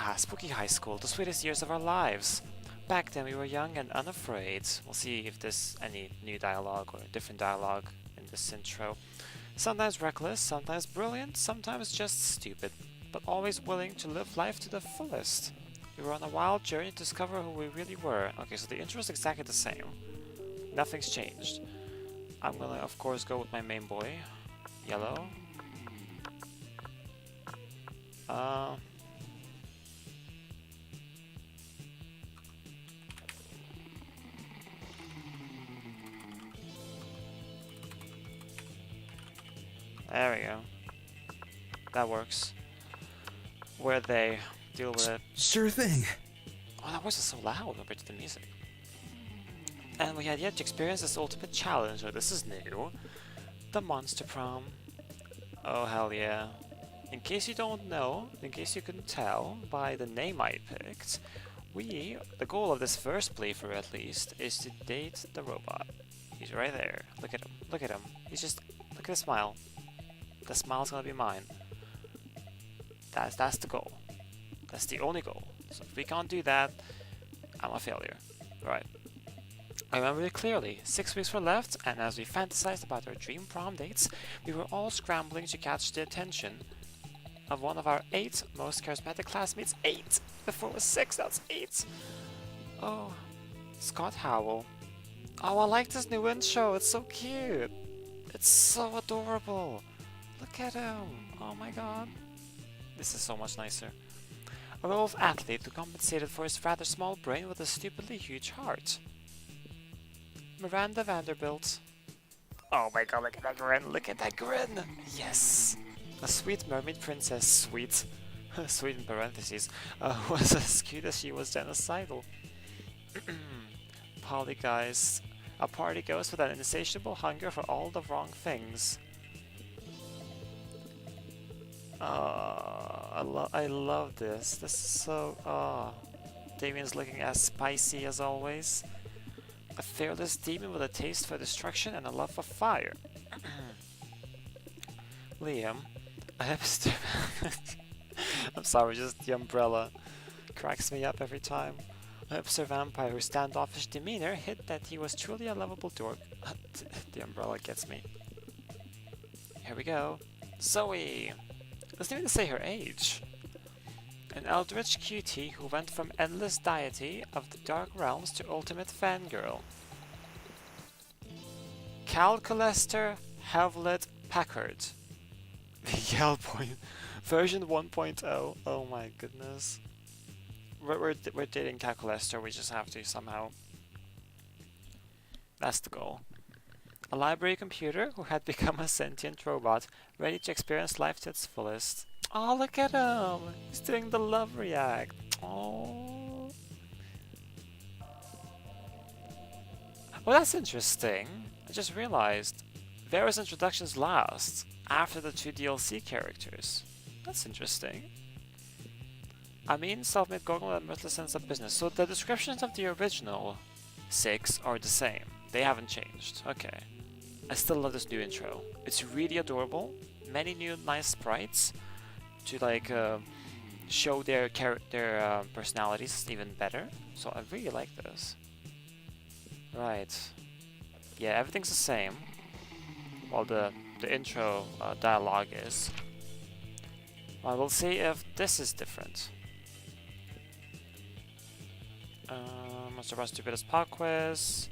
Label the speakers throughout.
Speaker 1: Ah, Spooky High School, the sweetest years of our lives. Back then we were young and unafraid. We'll see if there's any new dialogue or different dialogue in this intro. Sometimes reckless, sometimes brilliant, sometimes just stupid, but always willing to live life to the fullest. We were on a wild journey to discover who we really were. Okay, so the intro is exactly the same. Nothing's changed. I'm gonna, of course, go with my main boy, Yellow. There we go. That works. Where they deal with it.
Speaker 2: Sure thing.
Speaker 1: Oh, that voice is so loud compared to the music. And we had yet to experience this ultimate challenge, or this is new. The Monster Prom. Oh, hell yeah. In case you don't know, in case you couldn't tell by the name I picked, the goal of this first playthrough at least, is to date the robot. He's right there. Look at him. Look at him. He's just, look at the smile. The smile's gonna be mine. That's the goal. That's the only goal. So if we can't do that, I'm a failure. Right. I remember it clearly. 6 weeks were left, and as we fantasized about our dream prom dates, we were all scrambling to catch the attention of one of our 8 most charismatic classmates. 8! Before it was 6, now it's 8! Oh, Scott Howell. Oh, I like this new intro. It's so cute. It's so adorable. Look at him. Oh my god. This is so much nicer. A wolf athlete who compensated for his rather small brain with a stupidly huge heart. Miranda Vanderbilt. Oh my god, look at that grin. Look at that grin. Yes. A sweet mermaid princess. Sweet. Sweet in parentheses. Who was as cute as she was genocidal. Polly guys. A party ghost with an insatiable hunger for all the wrong things. I love this. This is so. Damien's looking as spicy as always. A fearless demon with a taste for destruction and a love for fire. Liam, a hipster. I'm sorry, just the umbrella cracks me up every time. A hipster vampire whose standoffish demeanor hid that he was truly a lovable dork. The umbrella gets me. Here we go. Zoe! Doesn't even say her age. An eldritch cutie who went from endless deity of the dark realms to ultimate fangirl. Calculester Havlet Packard. Yell point. Version 1.0. Oh my goodness. We're dating Calculester, we just have to somehow. That's the goal. A library computer who had become a sentient robot, ready to experience life to its fullest. Oh, look at him! He's doing the love react. Oh. Well, that's interesting. I just realized Vera's introductions last after the 2 DLC characters. That's interesting. I mean, self-made goggle and ruthless sense of business. So the descriptions of the original 6 are the same. They haven't changed. Okay. I still love this new intro. It's really adorable. Many new nice sprites to like show their personalities even better. So I really like this. Right. Yeah, everything's the same. While the intro dialogue is. Well, we'll see if this is different. Monster Bus Stupidest Pop Quiz.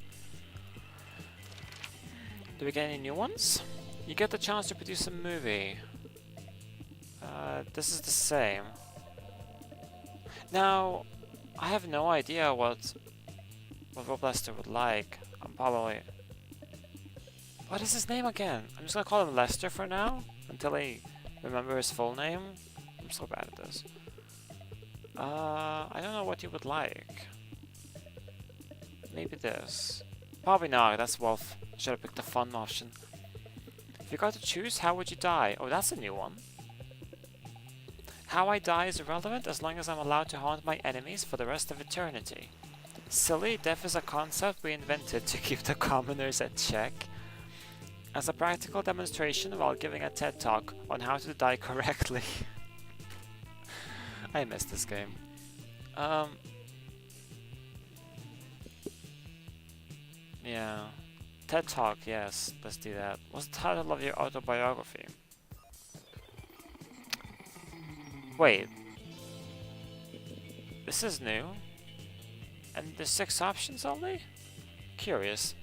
Speaker 1: Do we get any new ones? You get the chance to produce a movie. This is the same. Now, I have no idea what Rob Lester would like. I'm probably... What is his name again? I'm just gonna call him Lester for now, until I remember his full name. I'm so bad at this. I don't know what you would like. Maybe this. Probably not, that's Wolf. Should have picked the fun option. If you got to choose, how would you die? Oh, that's a new one. How I die is irrelevant as long as I'm allowed to haunt my enemies for the rest of eternity. Silly, death is a concept we invented to keep the commoners at check. As a practical demonstration while giving a TED talk on how to die correctly. I missed this game. Yeah. TED Talk, yes, let's do that. What's the title of your autobiography? Wait. This is new? And there's 6 options only? Curious.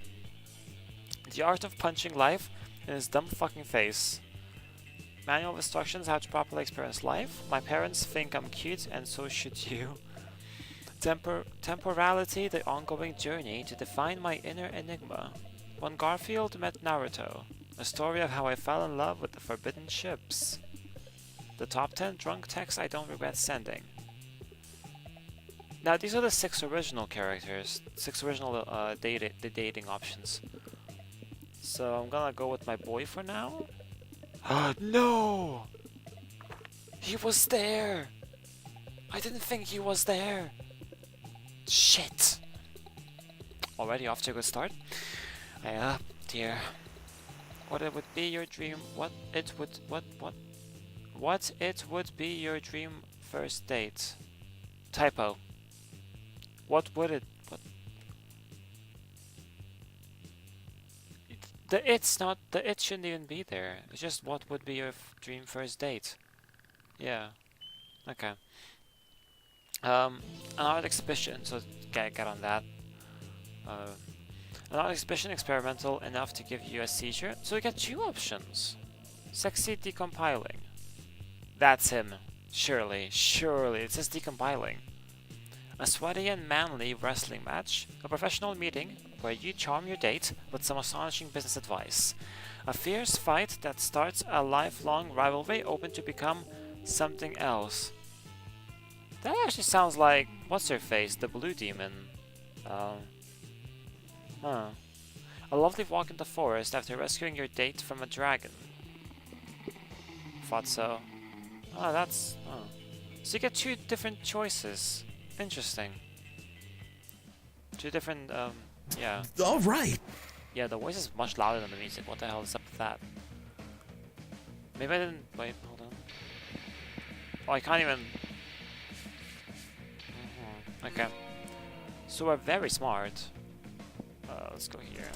Speaker 1: The art of punching life in his dumb fucking face. Manual instructions how to properly experience life. My parents think I'm cute and so should you. Temporality, the ongoing journey to define my inner enigma. When Garfield met Naruto. A story of how I fell in love with the forbidden ships. The top 10 drunk texts I don't regret sending. Now these are the 6 original characters, 6 original the dating options. So I'm gonna go with my boy for now. No! He was there! I didn't think he was there! Shit! Already off to a good start. Dear. What it would be your dream, what it would be your dream first date? Typo. What would it, the it shouldn't even be there. It's just what would be your dream first date. Yeah. Okay. An art exhibition, so get on that. An art exhibition experimental enough to give you a seizure, so you get 2 options. Sexy decompiling. That's him. Surely, it says decompiling. A sweaty and manly wrestling match, a professional meeting where you charm your date with some astonishing business advice. A fierce fight that starts a lifelong rivalry open to become something else. That actually sounds like, what's her face, the blue demon. A lovely walk in the forest after rescuing your date from a dragon. Thought so. So you get 2 different choices. Interesting. 2 different, yeah.
Speaker 2: Alright!
Speaker 1: Yeah, the voice is much louder than the music. What the hell is up with that? Maybe I didn't... Wait, hold on. Oh, I can't even... Okay. So we're very smart. Let's go here.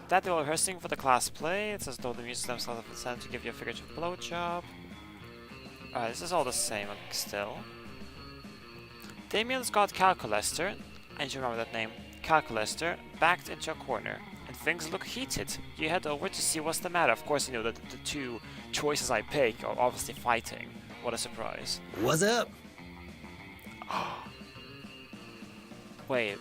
Speaker 1: That they were rehearsing for the class play. It's as though the music themselves have decided to give you a figurative blowjob. Alright, this is all the same still. Damien's got Calculester, and you remember that name, Calculester, backed into a corner, and things look heated. You head over to see what's the matter. Of course, you know that the 2 choices I pick are obviously fighting. What a surprise.
Speaker 2: What's up?
Speaker 1: Wait.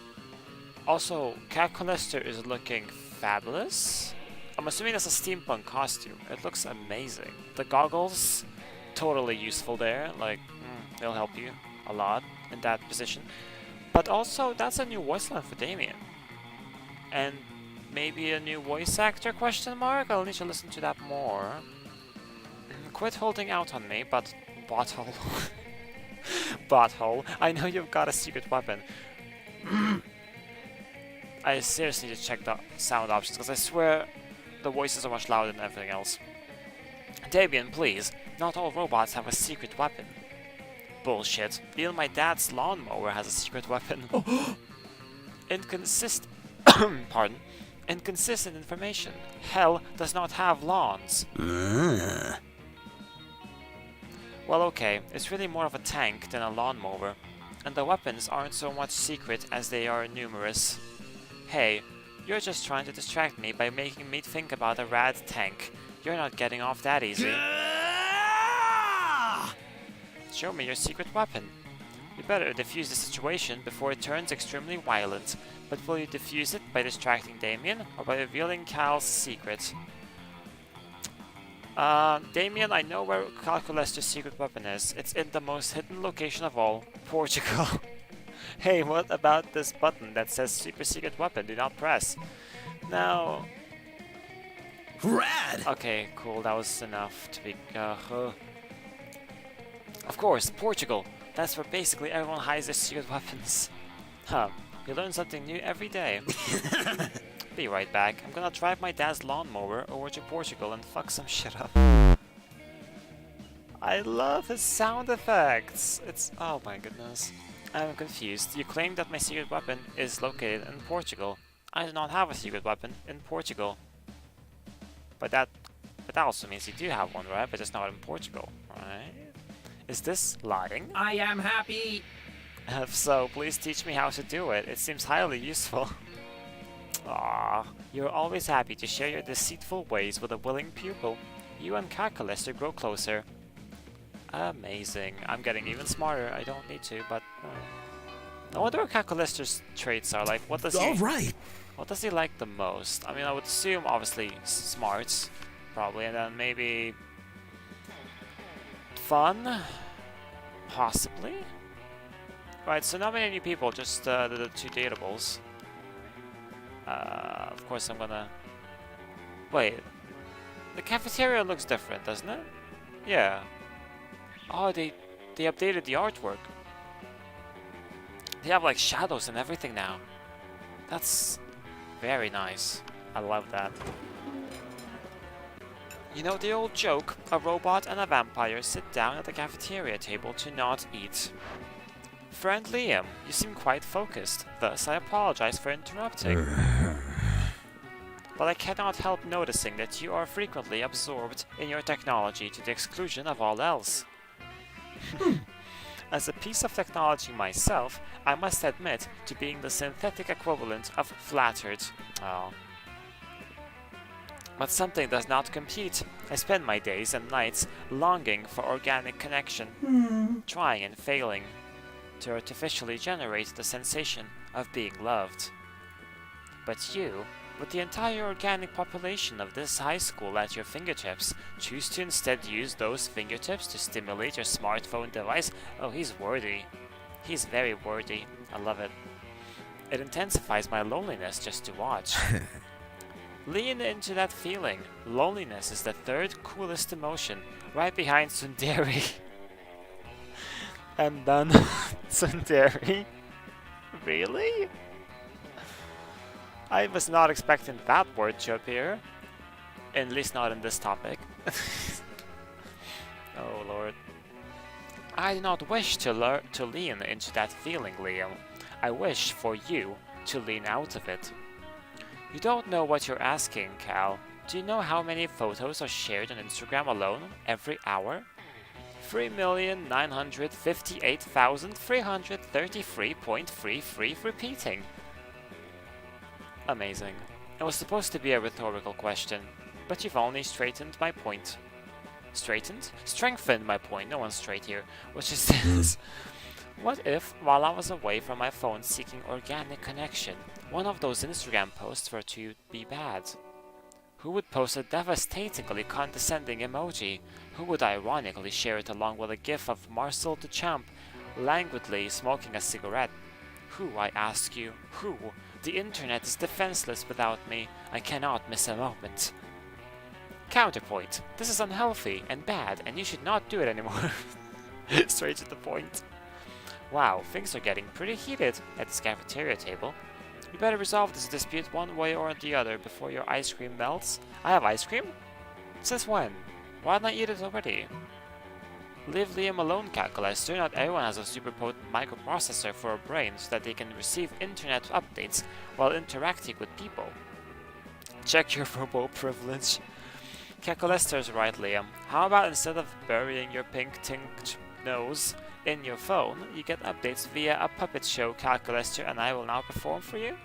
Speaker 1: Also, Calculester is looking fabulous. I'm assuming that's a steampunk costume. It looks amazing. The goggles, totally useful there. Like, they'll help you a lot in that position. But also, that's a new voice line for Damien. And maybe a new voice actor, question mark? I'll need to listen to that more. Quit holding out on me, but... Botthole. Botthole. I know you've got a secret weapon. I seriously need to check the sound options, because I swear the voices are much louder than everything else. Damien, please. Not all robots have a secret weapon. Bullshit. Even my dad's lawnmower has a secret weapon. Pardon. Inconsistent information. Hell does not have lawns. Well, okay. It's really more of a tank than a lawnmower. And the weapons aren't so much secret as they are numerous. Hey, you're just trying to distract me by making me think about a rad tank. You're not getting off that easy. Show me your secret weapon. You better defuse the situation before it turns extremely violent. But will you defuse it by distracting Damien, or by revealing Cal's secret? Damien, I know where Calculester's secret weapon is. It's in the most hidden location of all, Portugal. Hey, what about this button that says super secret weapon, do not press? Now...
Speaker 2: Rad!
Speaker 1: Okay, cool, that was enough to be... Of course, Portugal! That's where basically everyone hides their secret weapons. Huh, you learn something new every day. Be right back. I'm gonna drive my dad's lawnmower over to Portugal and fuck some shit up. I love his sound effects. It's... oh my goodness. I'm confused. You claim that my secret weapon is located in Portugal. I do not have a secret weapon in Portugal. But that also means you do have one, right? But it's not in Portugal, right? Is this lying?
Speaker 2: I am happy.
Speaker 1: If so, please teach me how to do it. It seems highly useful. Ah, you're always happy to share your deceitful ways with a willing pupil. You and Calculator grow closer. Amazing. I'm getting even smarter. I don't need to, but... I wonder what Calculator's traits are like. What does he...
Speaker 3: Alright!
Speaker 1: what does he like the most? I mean, I would assume, obviously, smarts. Probably, and then maybe... fun? Possibly? Right, so not many new people, just the two datables. Of course I'm gonna... wait. The cafeteria looks different, doesn't it? Yeah. Oh, they updated the artwork. They have like shadows and everything now. That's very nice. I love that. You know the old joke, a robot and a vampire sit down at the cafeteria table to not eat. Friend Liam, you seem quite focused, thus I apologize for interrupting. But I cannot help noticing that you are frequently absorbed in your technology to the exclusion of all else. As a piece of technology myself, I must admit to being the synthetic equivalent of flattered. Oh. But something does not compete. I spend my days and nights longing for organic connection, trying and failing to artificially generate the sensation of being loved. But you, with the entire organic population of this high school at your fingertips, choose to instead use those fingertips to stimulate your smartphone device. Oh, he's worthy. He's very worthy. I love it. It intensifies my loneliness just to watch. Lean into that feeling. Loneliness is the third coolest emotion, right behind Sundari. And then Sundari? Really? I was not expecting that word to appear. At least not in this topic. Oh lord. I do not wish to lean into that feeling, Liam. I wish for you to lean out of it. You don't know what you're asking, Cal. Do you know how many photos are shared on Instagram alone every hour? 3,958,333.33 repeating. Amazing. It was supposed to be a rhetorical question, but you've only straightened my point. Straightened? Strengthened my point, no one's straight here. Which is this. What if, while I was away from my phone seeking organic connection, one of those Instagram posts were to be bad? Who would post a devastatingly condescending emoji? Who would ironically share it along with a gif of Marcel Duchamp languidly smoking a cigarette? Who, I ask you, who? The internet is defenseless without me. I cannot miss a moment. Counterpoint. This is unhealthy and bad, and you should not do it anymore. Straight to the point. Wow, things are getting pretty heated at this cafeteria table. You better resolve this dispute one way or the other before your ice cream melts. I have ice cream? Since when? Why didn't I eat it already? Leave Liam alone, Calculator. Not everyone has a super potent microprocessor for a brain so that they can receive internet updates while interacting with people. Check your robo privilege. Calculator's right, Liam. How about instead of burying your pink-tinked nose in your phone, you get updates via a puppet show, Calculator, and I will now perform for you?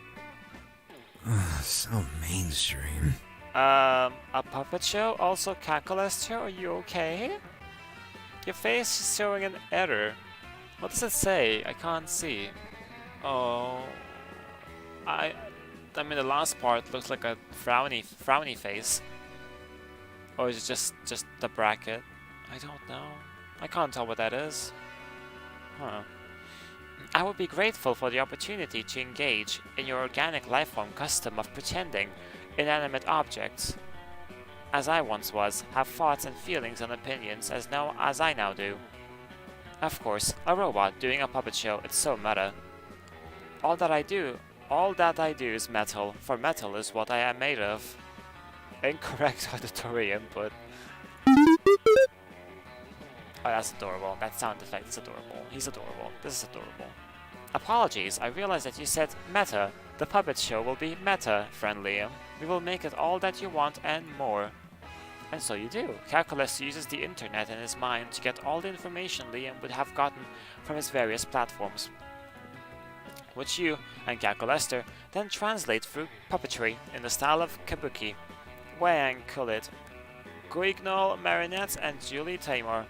Speaker 3: So mainstream.
Speaker 1: A puppet show? Also Calculator? Are you okay? Your face is showing an error. What does it say? I can't see. Oh, I mean the last part looks like a frowny face. Or is it just the bracket? I don't know. I can't tell what that is. Huh. I would be grateful for the opportunity to engage in your organic lifeform custom of pretending inanimate objects. As I once was, have thoughts and feelings and opinions as I now do. Of course, a robot doing a puppet show, it's so meta. All that I do is metal, for metal is what I am made of. Incorrect auditory input. Oh, that's adorable. That sound effect is adorable. He's adorable. This is adorable. Apologies, I realized that you said meta. The puppet show will be meta, friend Liam. We will make it all that you want and more. And so you do. Calculus uses the internet in his mind to get all the information Liam would have gotten from his various platforms, which you and Calculester then translate through puppetry in the style of kabuki. Wang Kulit, Guignol Marinette, and Julie Taymor.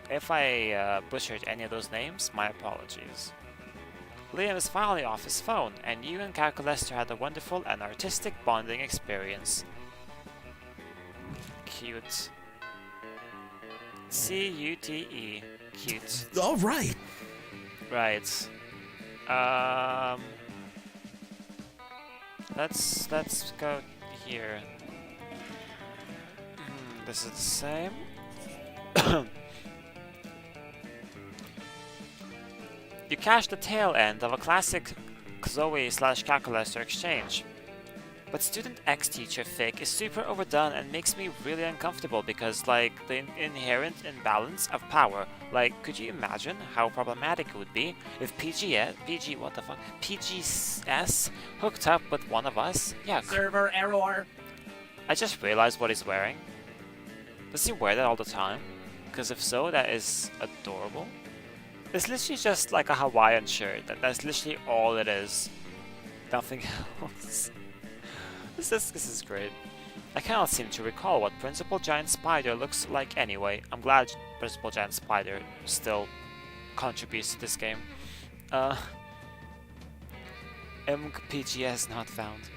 Speaker 1: If I butchered any of those names, my apologies. Liam is finally off his phone, and you and Calculester had a wonderful and artistic bonding experience. Cute. C-U-T-E. Cute.
Speaker 2: Alright.
Speaker 1: Right. Let's go here. This is the same. You catch the tail end of a classic Zoe/Calculester exchange. But Student X Teacher Fic is super overdone and makes me really uncomfortable because, like, the inherent imbalance of power. Like, could you imagine how problematic it would be if PGS hooked up with one of us? Yeah.
Speaker 3: Server error.
Speaker 1: I just realized what he's wearing. Does he wear that all the time? Because if so, that is adorable. It's literally just like a Hawaiian shirt. That's literally all it is. Nothing else. This is great. I cannot seem to recall what Principal Giant Spider looks like anyway. I'm glad Principal Giant Spider still contributes to this game. MPGS not found.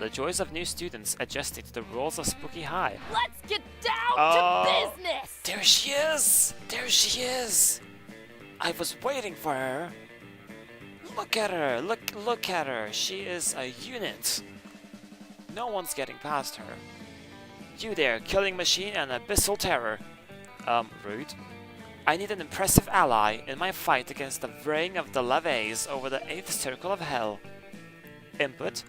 Speaker 1: The joys of new students adjusting to the rules of Spooky High.
Speaker 4: Let's get down to business!
Speaker 1: There she is! There she is! I was waiting for her. Look at her! Look at her! She is a unit. No one's getting past her. You there, Killing Machine and Abyssal Terror. Rude. I need an impressive ally in my fight against the Ring of the Laves over the 8th Circle of Hell. Input.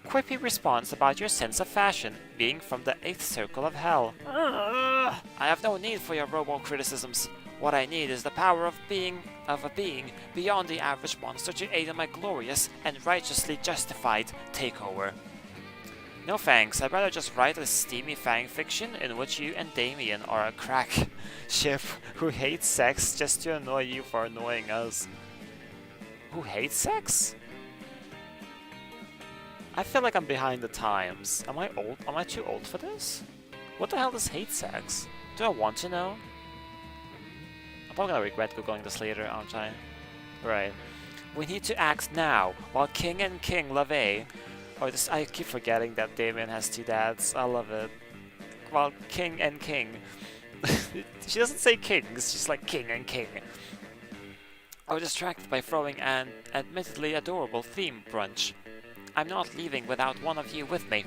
Speaker 1: Quippy response about your sense of fashion being from the 8th Circle of Hell. I have no need for your robo criticisms. What I need is the power of a being beyond the average monster to aid in my glorious and righteously justified takeover. No thanks, I'd rather just write a steamy fan fiction in which you and Damien are a crack ship who hates sex just to annoy you for annoying us. Who hates sex? I feel like I'm behind the times. Am I old? Am I too old for this? What the hell is hate sex? Do I want to know? I'm probably gonna regret googling this later, aren't I? Right. We need to act now, while King and King LaVey... Or this, I keep forgetting that Damien has two dads. I love it. While King and King... She doesn't say kings, she's like King and King. are distracted by throwing an admittedly adorable theme brunch. I'm not leaving without one of you with me.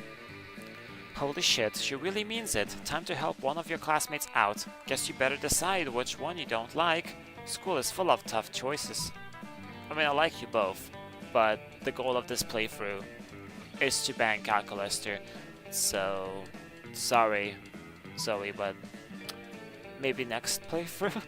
Speaker 1: Holy shit, she really means it. Time to help one of your classmates out. Guess you better decide which one you don't like. School is full of tough choices. I mean, I like you both, but the goal of this playthrough is to ban Calculester. So, sorry, Zoe, but maybe next playthrough?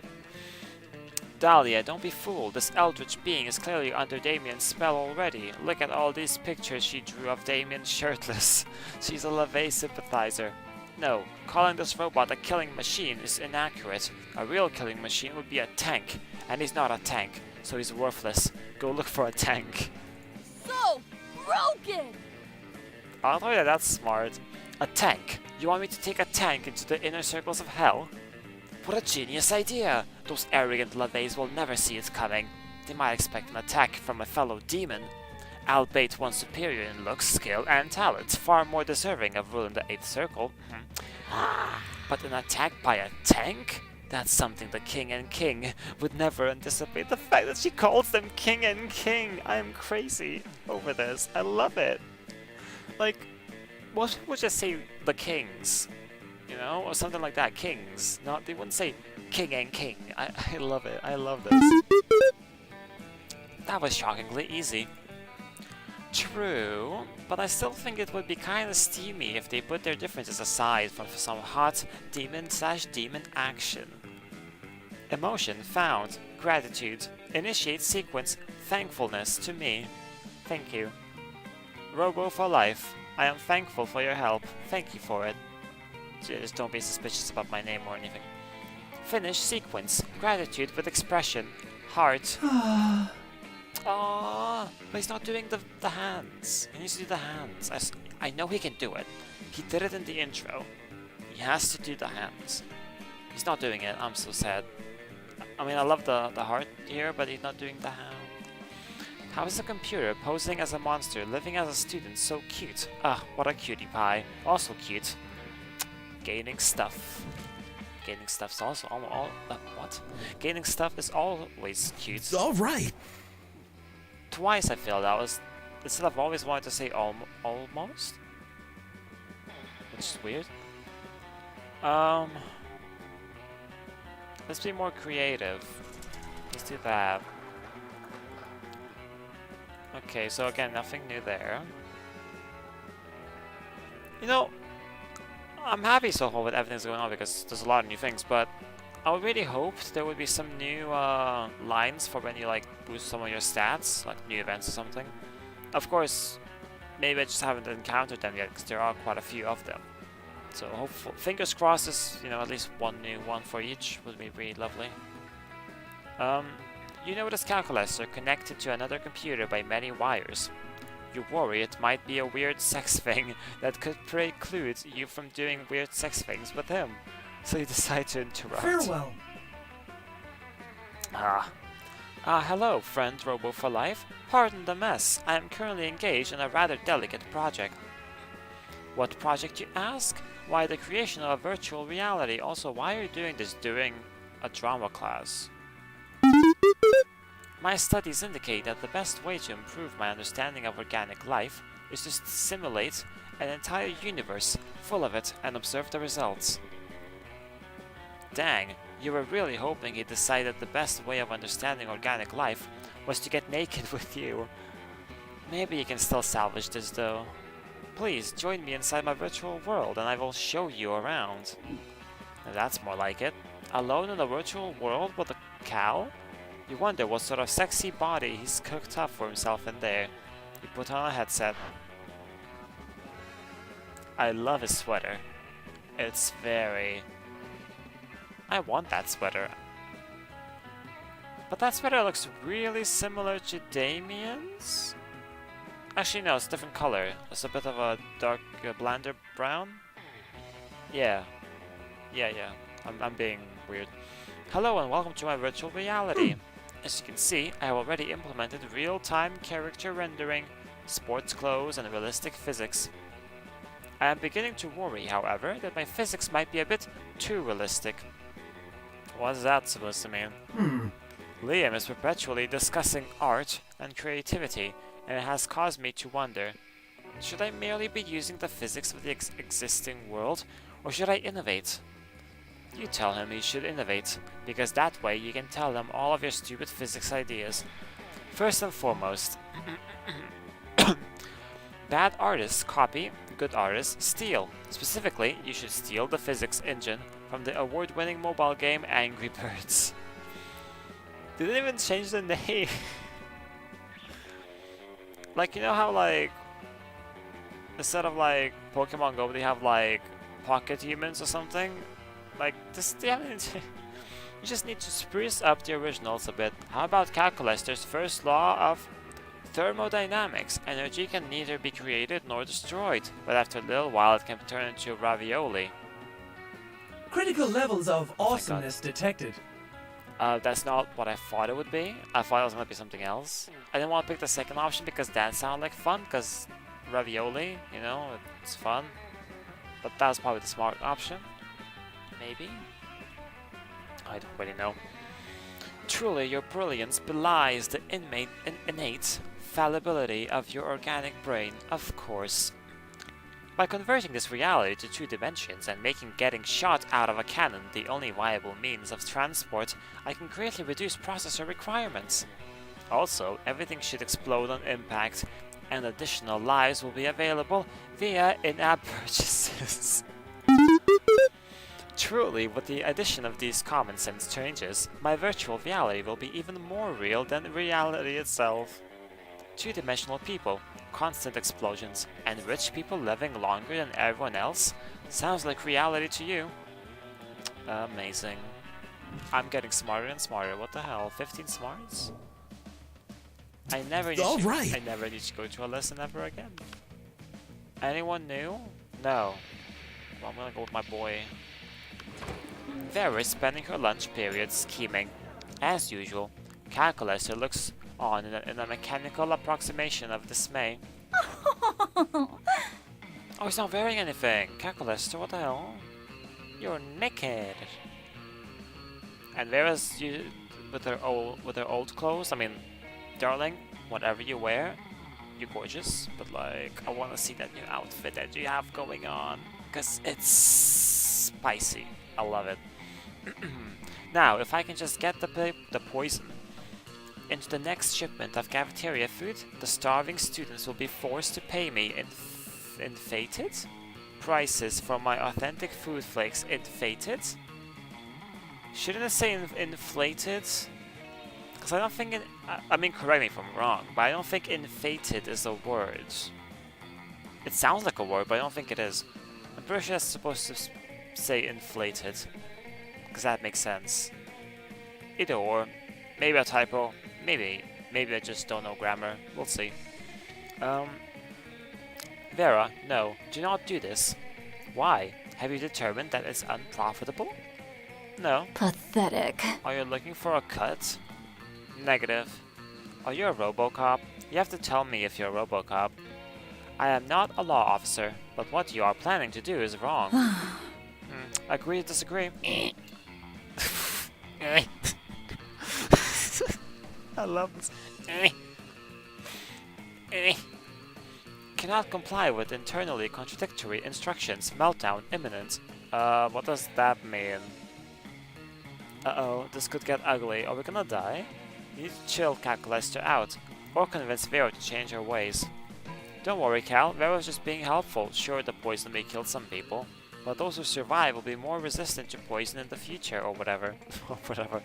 Speaker 1: Dahlia, don't be fooled. This eldritch being is clearly under Damien's spell already. Look at all these pictures she drew of Damien shirtless. She's a LaVey sympathizer. No, calling this robot a killing machine is inaccurate. A real killing machine would be a tank, and he's not a tank, so he's worthless. Go look for a tank.
Speaker 4: So broken!
Speaker 1: I don't know that's smart. A tank? You want me to take a tank into the inner circles of hell? What a genius idea! Those arrogant LaVeys will never see it coming. They might expect an attack from a fellow demon, albeit one superior in looks, skill, and talent, far more deserving of ruling the 8th Circle. But an attack by a tank? That's something the King and King would never anticipate. The fact that she calls them King and King! I am crazy over this. I love it. Like, most people just say the Kings. You know, or something like that. Kings. Not, they wouldn't say King and King. I love it. I love this. That was shockingly easy. True, but I still think it would be kinda steamy if they put their differences aside for some hot demon/demon action. Emotion found, gratitude, initiate sequence, thankfulness to me. Thank you. Robo for life. I am thankful for your help. Thank you for it. Just don't be suspicious about my name or anything. Finish sequence, gratitude with expression, heart. Aww, but he's not doing the hands. He needs to do the hands. I know he can do it. He did it in the intro. He has to do the hands. He's not doing it. I'm so sad. I mean, I love the heart here, but he's not doing the hand. How is a computer posing as a monster, living as a student so cute? Ah, what a cutie pie. Also cute. Gaining stuff. Gaining stuff's also what? Gaining stuff is always cute.
Speaker 2: All right.
Speaker 1: Twice I failed. Instead I've always wanted to say almost, which is weird. Let's be more creative. Let's do that. Okay, so again, nothing new there. You know, I'm happy so far with everything's going on because there's a lot of new things, but I really hoped there would be some new lines for when you like boost some of your stats, like new events or something. Of course, maybe I just haven't encountered them yet because there are quite a few of them. So hopefully, fingers crossed, is at least one new one for each would be really lovely. You know this calculator connected to another computer by many wires. You worry it might be a weird sex thing that could preclude you from doing weird sex things with him. So you decide to interrupt.
Speaker 2: Farewell.
Speaker 1: Hello, friend Robo for Life. Pardon the mess. I am currently engaged in a rather delicate project. What project, you ask? Why, the creation of virtual reality. Also, why are you doing this during a drama class? My studies indicate that the best way to improve my understanding of organic life is to simulate an entire universe full of it and observe the results. Dang, you were really hoping he decided the best way of understanding organic life was to get naked with you. Maybe you can still salvage this though. Please join me inside my virtual world and I will show you around. Now that's more like it. Alone in a virtual world with a cow? You wonder what sort of sexy body he's cooked up for himself in there. You put on a headset. I love his sweater. It's very... I want that sweater. But that sweater looks really similar to Damien's? Actually no, it's a different color. It's a bit of a dark, blander brown. Yeah. I'm being weird. Hello and welcome to my virtual reality. As you can see, I have already implemented real-time character rendering, sports clothes, and realistic physics. I am beginning to worry, however, that my physics might be a bit too realistic. What is that supposed to mean? Liam is perpetually discussing art and creativity, and it has caused me to wonder, should I merely be using the physics of the existing world, or should I innovate? You tell him he should innovate, because that way you can tell him all of your stupid physics ideas. First and foremost, bad artists copy, good artists steal. Specifically, you should steal the physics engine from the award-winning mobile game Angry Birds. They didn't even change the name. Like, you know how, like, instead of, like, Pokemon Go, they have, like, pocket humans or something? Like, this, you just need to spruce up the originals a bit. How about Calculator's first law of thermodynamics? Energy can neither be created nor destroyed, but after a little while it can turn into ravioli.
Speaker 2: Critical levels of awesomeness detected.
Speaker 1: That's not what I thought it would be. I thought it was going to be something else. I didn't want to pick the second option because that sounded like fun, because ravioli, it's fun. But that was probably the smart option. Maybe? I don't really know. Truly, your brilliance belies the innate fallibility of your organic brain, of course. By converting this reality to 2 dimensions and making getting shot out of a cannon the only viable means of transport, I can greatly reduce processor requirements. Also, everything should explode on impact, and additional lives will be available via in-app purchases. Truly, with the addition of these common sense changes, my virtual reality will be even more real than reality itself. Two-dimensional people, constant explosions, and rich people living longer than everyone else sounds like reality to you. Amazing. I'm getting smarter and smarter. What the hell? 15 smarts? I never need to go to a lesson ever again. Anyone new? No. Well, I'm gonna go with my boy. Vera is spending her lunch period scheming. As usual, Calculator looks on in a mechanical approximation of dismay. Oh, he's not wearing anything! Calculator, what the hell? You're naked! And Vera's with her old clothes. I mean, darling, whatever you wear, you're gorgeous. But like, I want to see that new outfit that you have going on, cause it's spicy. I love it. Now, if I can just get the poison into the next shipment of cafeteria food, the starving students will be forced to pay me inflated prices for my authentic food flakes. Inflated? Shouldn't it say inflated? Because I don't think I mean, correct me if I'm wrong, but I don't think inflated is a word. It sounds like a word, but I don't think it is. I'm pretty sure it's supposed to say inflated, because that makes sense. Either or, maybe a typo, maybe I just don't know grammar. We'll see. Vera, no, do not do this. Why? Have you determined that it's unprofitable? No.
Speaker 3: Pathetic.
Speaker 1: Are you looking for a cut? Negative. Are you a RoboCop? You have to tell me if you're a RoboCop. I am not a law officer, but what you are planning to do is wrong. Agree to disagree. I love this. Cannot comply with internally contradictory instructions. Meltdown imminent. What does that mean? Uh-oh, this could get ugly. Are we gonna die? You need to chill Calculator out, or convince Vera to change her ways. Don't worry, Cal. Vera's just being helpful. Sure, the poison may kill some people, but those who survive will be more resistant to poison in the future, or whatever. Whatever.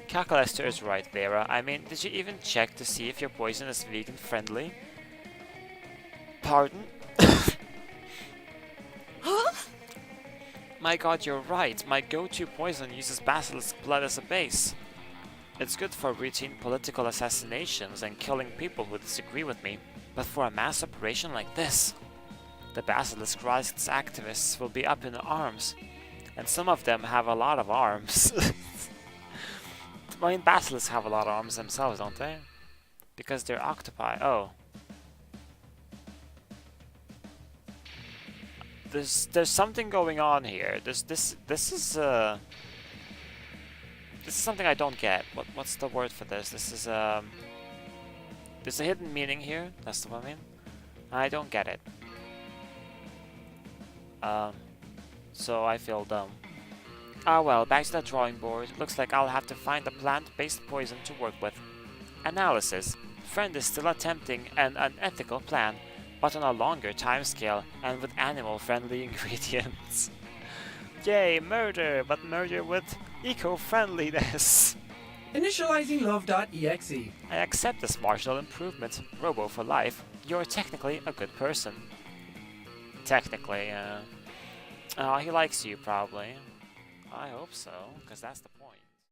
Speaker 1: Calculator is right, Vera. I mean, did you even check to see if your poison is vegan friendly? Pardon? My god, you're right. My go-to poison uses basilisk blood as a base. It's good for routine political assassinations and killing people who disagree with me. But for a mass operation like this, the basilisk rights activists will be up in arms. And some of them have a lot of arms. I mean, basilisks have a lot of arms themselves, don't they? Because they're octopi. Oh. There's something going on here. This is something I don't get. What's the word for this? This is there's a hidden meaning here. That's what I mean. I don't get it. So I feel dumb. Ah well, back to the drawing board. Looks like I'll have to find a plant-based poison to work with. Analysis. Friend is still attempting an unethical plan, but on a longer timescale and with animal-friendly ingredients. Yay, murder, but murder with eco-friendliness.
Speaker 2: Initializing love.exe.
Speaker 1: I accept this marginal improvement. Robo for life. You're technically a good person. Technically, he likes you, probably. I hope so, because that's the point.